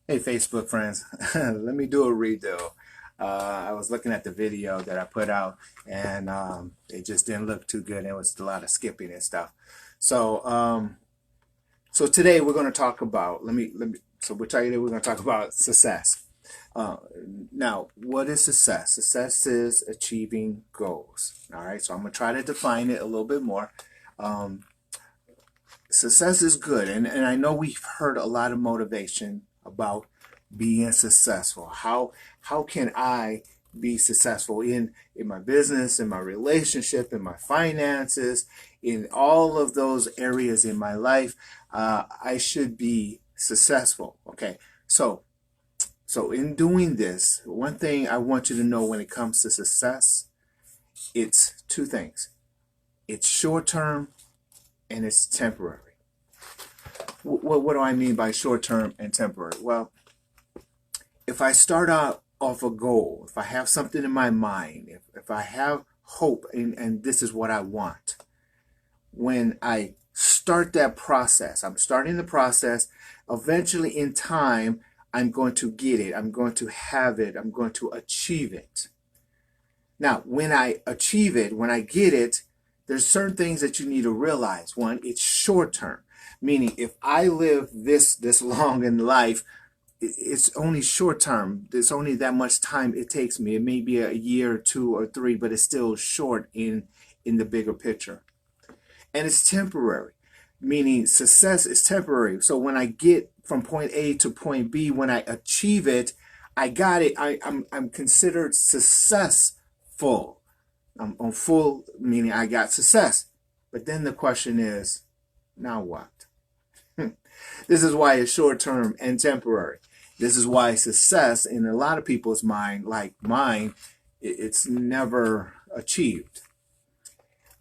Hey, Facebook friends, let me do a redo. I was looking at the video that I put out, and it just didn't look too good. It was a lot of skipping and stuff. So, so today we're going to talk about. Let me. So we'll tell you that we're going to talk about success. Uh, Now, what is success? Success is achieving goals. All right. So I'm going to try to define it a little bit more. Um, Success is good, and I know we've heard a lot of motivation about being successful. How can I be successful in my business, in my relationship, in my finances, in all of those areas in my life? I should be successful. Okay, so in doing this, one thing I want you to know when it comes to success, it's two things. It's short term and it's temporary. What do I mean by short term and temporary? Well, if I start out off a goal, if I have something in my mind, if I have hope and this is what I want, when I start that process, I'm starting the process, eventually in time, I'm going to get it, I'm going to have it, I'm going to achieve it. Now, when I achieve it, when I get it, there's certain things that you need to realize. One, it's short term, meaning if I live this long in life, it's only short term. There's only that much time it takes me. It may be a year or two or three, but it's still short in the bigger picture. And it's temporary, meaning success is temporary. So when I get from point A to point B, when I achieve it, I got it. I'm considered successful. I'm on full, meaning I got success. But then the question is, now what? This is why it's short term and temporary. This is why success in a lot of people's mind, like mine, it's never achieved.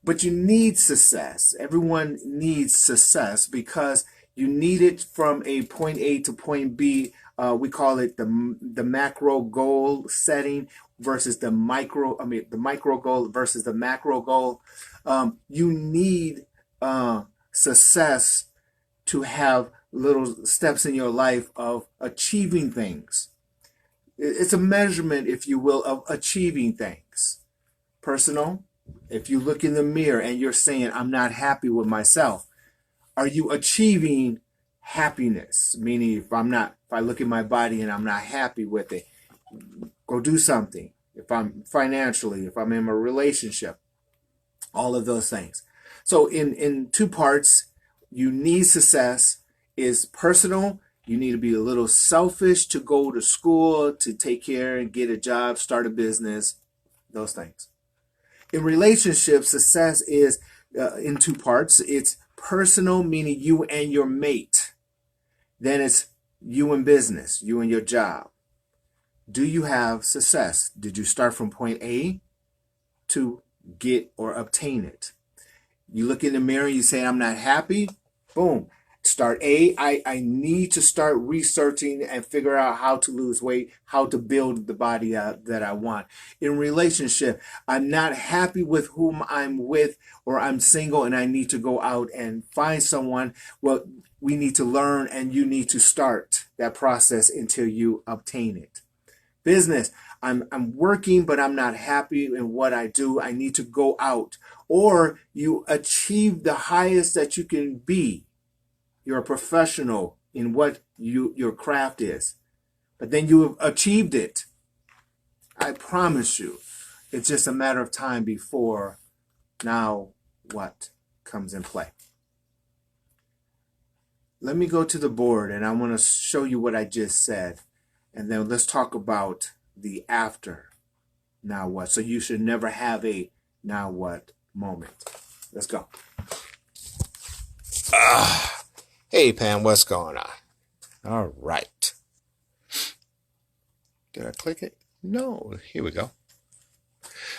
But you need success. Everyone needs success because you need it from a point A to point B. We call it the macro goal setting versus the micro. I mean, the micro goal versus the macro goal. You need success to have little steps in your life of achieving things. It's a measurement, if you will, of achieving things. Personal, if you look in the mirror and you're saying, I'm not happy with myself, are you achieving happiness? Meaning, if I look at my body and I'm not happy with it, go do something. If I'm financially, if I'm in a relationship, all of those things. So in two parts, you need success is personal. You need to be a little selfish to go to school, to take care and get a job, start a business, those things. In relationships, success is in two parts. It's personal, meaning you and your mate. Then it's you and business, you and your job. Do you have success? Did you start from point A to get or obtain it? You look in the mirror, you say, I'm not happy. Boom. Start I need to start researching and figure out how to lose weight, how to build the body that I want. In relationship, I'm not happy with whom I'm with, or I'm single and I need to go out and find someone. Well, we need to learn and you need to start that process until you obtain it. Business, I'm working, but I'm not happy in what I do. I need to go out. Or you achieve the highest that you can be. You're a professional in what your craft is. But then you have achieved it. I promise you, it's just a matter of time before now what comes in play. Let me go to the board and I want to show you what I just said. And then let's talk about the after now what. So you should never have a now what moment. Let's go. Hey, Pam, what's going on? All right. Did I click it? No. Here we go.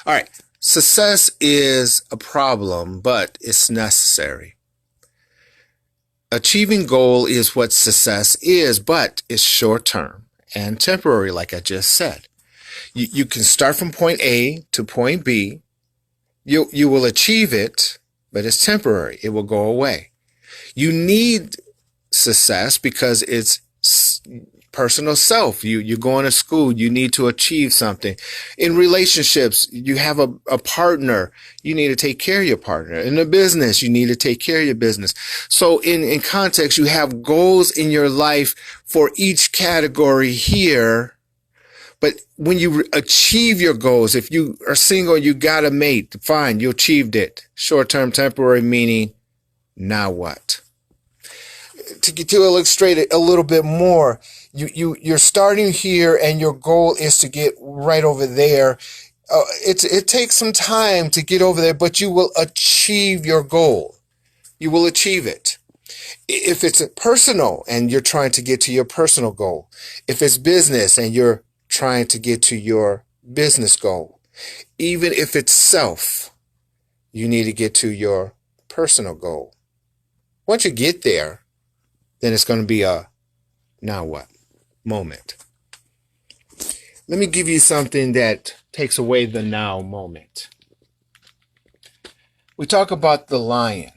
All right. Success is a problem, but it's necessary. Achieving goal is what success is, but it's short term and temporary, like I just said. You can start from point A to point B. You will achieve it, but it's temporary. It will go away. You need success because it's personal self. You're going to school. You need to achieve something. In relationships, you have a partner. You need to take care of your partner. In a business, you need to take care of your business. So in context, you have goals in your life for each category here. But when you achieve your goals, if you are single, you got a mate, fine, you achieved it. Short-term, temporary, meaning now what? To illustrate it a little bit more, you're starting here and your goal is to get right over there. It takes some time to get over there, but you will achieve your goal. You will achieve it. If it's personal and you're trying to get to your personal goal, if it's business and you're trying to get to your business goal, even if it's self, you need to get to your personal goal. Once you get there, then it's going to be a now what moment. Let me give you something that takes away the now moment. We talk about the lion,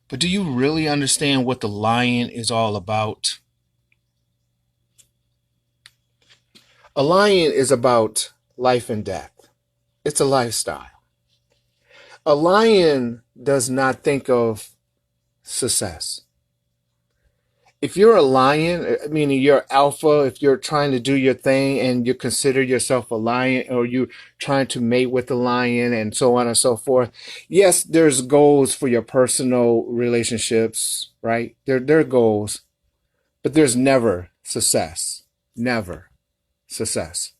but do you really understand what the lion is all about? A lion is about life and death. It's a lifestyle. A lion does not think of success. If you're a lion, meaning you're alpha, if you're trying to do your thing and you consider yourself a lion, or you're trying to mate with a lion and so on and so forth, yes, there's goals for your personal relationships, right? There are goals, but there's never success. Never success.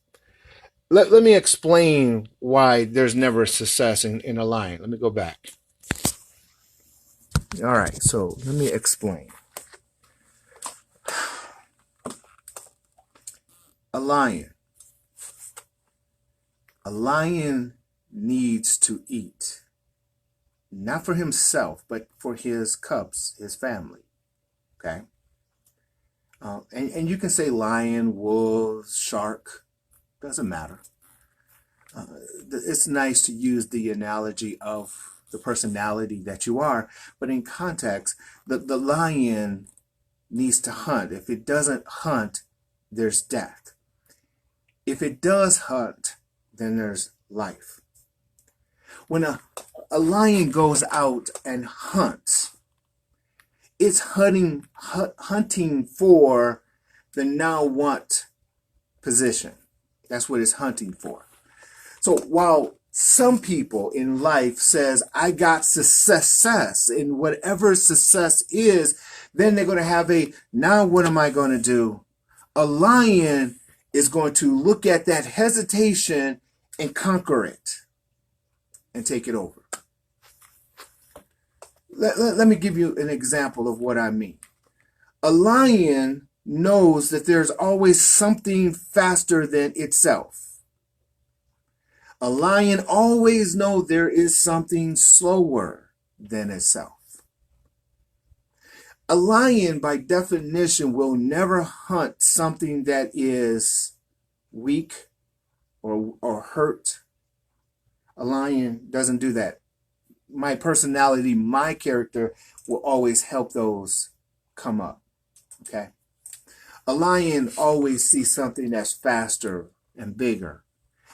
Let me explain why there's never success in a lion. Let me go back. All right, so let me explain. A lion. A lion needs to eat. Not for himself, but for his cubs, his family. Okay? And you can say lion, wolf, shark. Doesn't matter. It's nice to use the analogy of the personality that you are, but in context, the lion needs to hunt. If it doesn't hunt, there's death. If it does hunt, then there's life. When a lion goes out and hunts, it's hunting for the now what position. That's what it's hunting for. So while some people in life says, I got success, and whatever success is, then they're going to have a, now what am I going to do? A lion is going to look at that hesitation and conquer it and take it over. Let me give you an example of what I mean. A lion knows that there's always something faster than itself. A lion always knows there is something slower than itself. A lion, by definition, will never hunt something that is weak or hurt. A lion doesn't do that. My personality, my character will always help those come up. Okay? A lion always sees something that's faster and bigger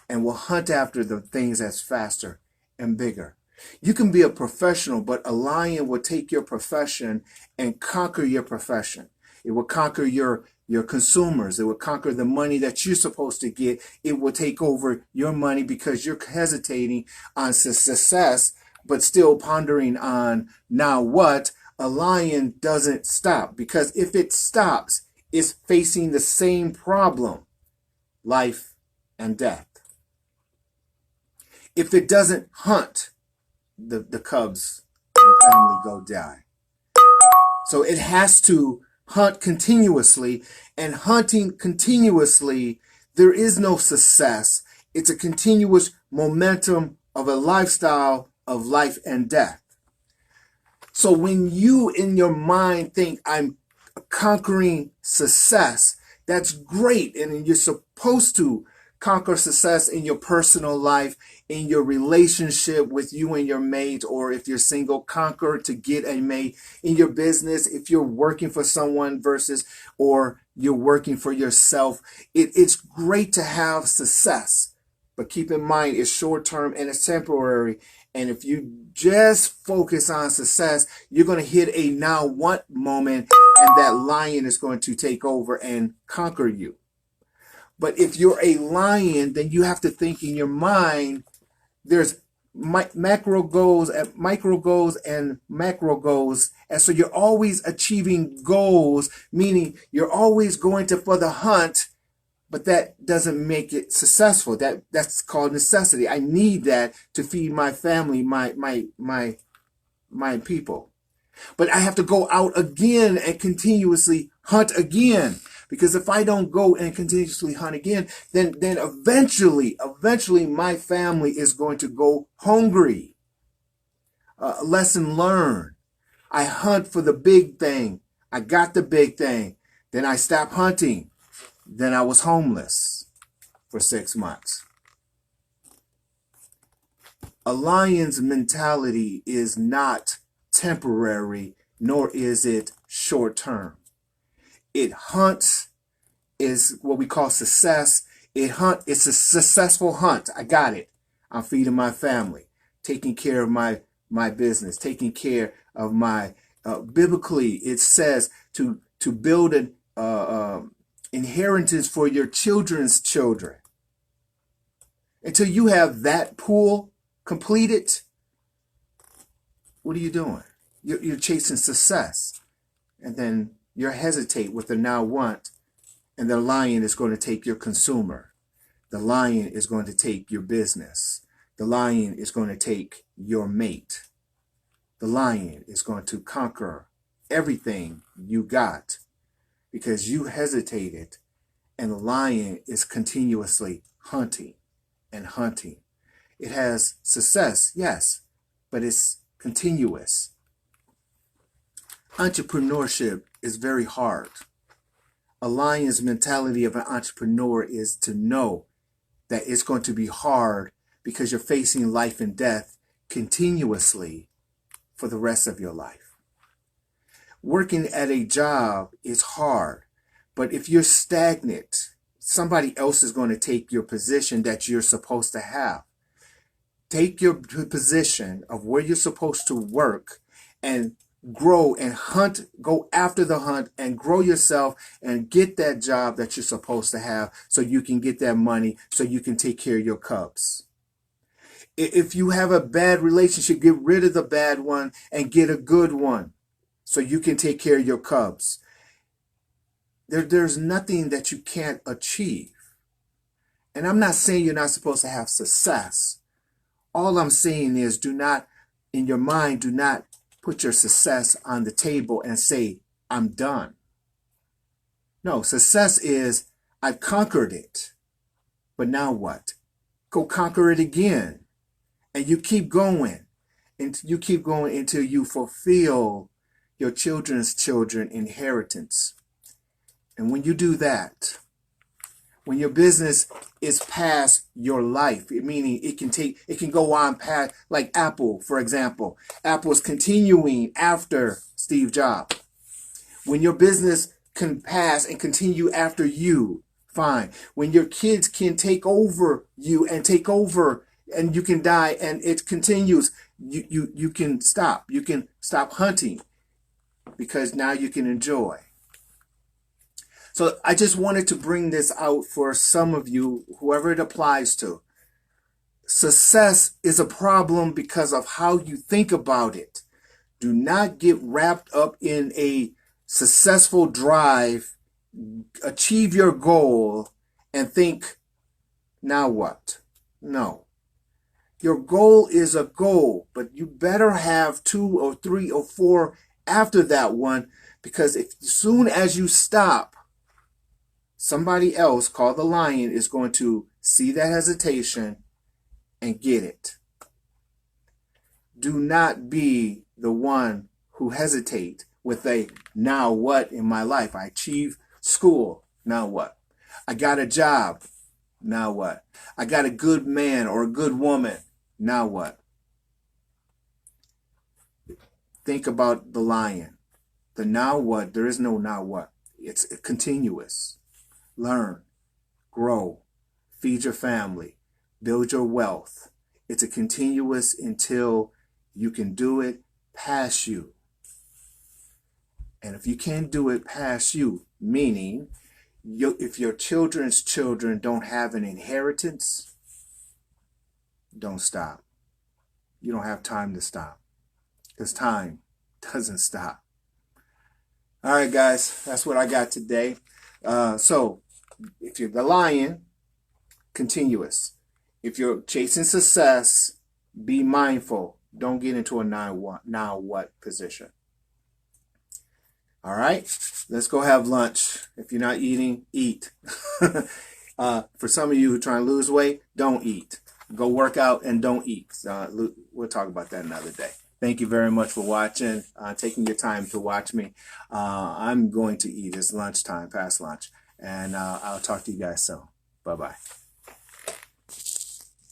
and will hunt after the things that's faster and bigger. You can be a professional, but a lion will take your profession and conquer your profession. It will conquer your consumers. It will conquer the money that you're supposed to get. It will take over your money because you're hesitating on success, but still pondering on now what. A lion doesn't stop, because if it stops, it's facing the same problem, life and death. If it doesn't hunt, the cubs and the family go die. So it has to hunt continuously, and hunting continuously, there is no success. It's a continuous momentum of a lifestyle of life and death. So when you in your mind think I'm conquering success, that's great, and you're supposed to conquer success in your personal life, in your relationship with you and your mate, or if you're single, conquer to get a mate. In your business, if you're working for someone versus or you're working for yourself, it's great to have success, but keep in mind it's short term and it's temporary. And if you just focus on success, you're going to hit a now what moment, and that lion is going to take over and conquer you. But if you're a lion, then you have to think in your mind, there's macro goals and micro goals and macro goals. And so you're always achieving goals, meaning you're always going to for the hunt, but that doesn't make it successful. That's called necessity. I need that to feed my family, my people. But I have to go out again and continuously hunt again. Because if I don't go and continuously hunt again, then eventually my family is going to go hungry. Lesson learned. I hunt for the big thing. I got the big thing. Then I stopped hunting. Then I was homeless for 6 months. A lion's mentality is not temporary, nor is it short term. It hunts is what we call success. It's a successful hunt. I got it. I'm feeding my family, taking care of my business, taking care of my, biblically, it says to build an inheritance for your children's children. Until you have that pool completed, what are you doing? You're chasing success. And then you hesitate with the now want, and the lion is going to take your consumer. The lion is going to take your business. The lion is going to take your mate. The lion is going to conquer everything you got because you hesitated, and the lion is continuously hunting and hunting. It has success, yes, but it's continuous. Entrepreneurship is very hard. A lion's mentality of an entrepreneur is to know that it's going to be hard because you're facing life and death continuously for the rest of your life. Working at a job is hard, but if you're stagnant, somebody else is going to take your position that you're supposed to have. Take your position of where you're supposed to work and grow and hunt, go after the hunt and grow yourself and get that job that you're supposed to have so you can get that money so you can take care of your cubs. If you have a bad relationship, get rid of the bad one and get a good one so you can take care of your cubs. There's nothing that you can't achieve. And I'm not saying you're not supposed to have success. All I'm saying is do not put your success on the table and say, I'm done. No, success is, I've conquered it. But now what? Go conquer it again. And you keep going. And you keep going until you fulfill your children's children inheritance. And when you do that, when your business is past your life, meaning it can go on past, like Apple, for example. Apple is continuing after Steve Jobs. When your business can pass and continue after you, fine. When your kids can take over you and take over and you can die and it continues, you can stop. You can stop hunting because now you can enjoy. So I just wanted to bring this out for some of you, whoever it applies to. Success is a problem because of how you think about it. Do not get wrapped up in a successful drive, achieve your goal, and think, now what? No. Your goal is a goal, but you better have 2 or 3 or 4 after that one, because as soon as you stop, somebody else called the lion is going to see that hesitation and get it. Do not be the one who hesitate with a now what in my life. I achieved school. Now what? I got a job. Now what? I got a good man or a good woman. Now what? Think about the lion. The now what, there is no now what. It's continuous. Learn, grow, feed your family, build your wealth. It's a continuous until you can do it past you. And if you can't do it past you, meaning if your children's children don't have an inheritance, don't stop. You don't have time to stop, because time doesn't stop. All right, guys, that's what I got today. So if you're the lion, continuous. If you're chasing success, be mindful. Don't get into a now what position. All right, let's go have lunch. If you're not eating, eat. For some of you who are trying to lose weight, don't eat. Go work out and don't eat. We'll talk about that another day. Thank you very much for watching, taking your time to watch me. I'm going to eat. It's lunchtime, past lunch. And I'll talk to you guys soon. Bye-bye.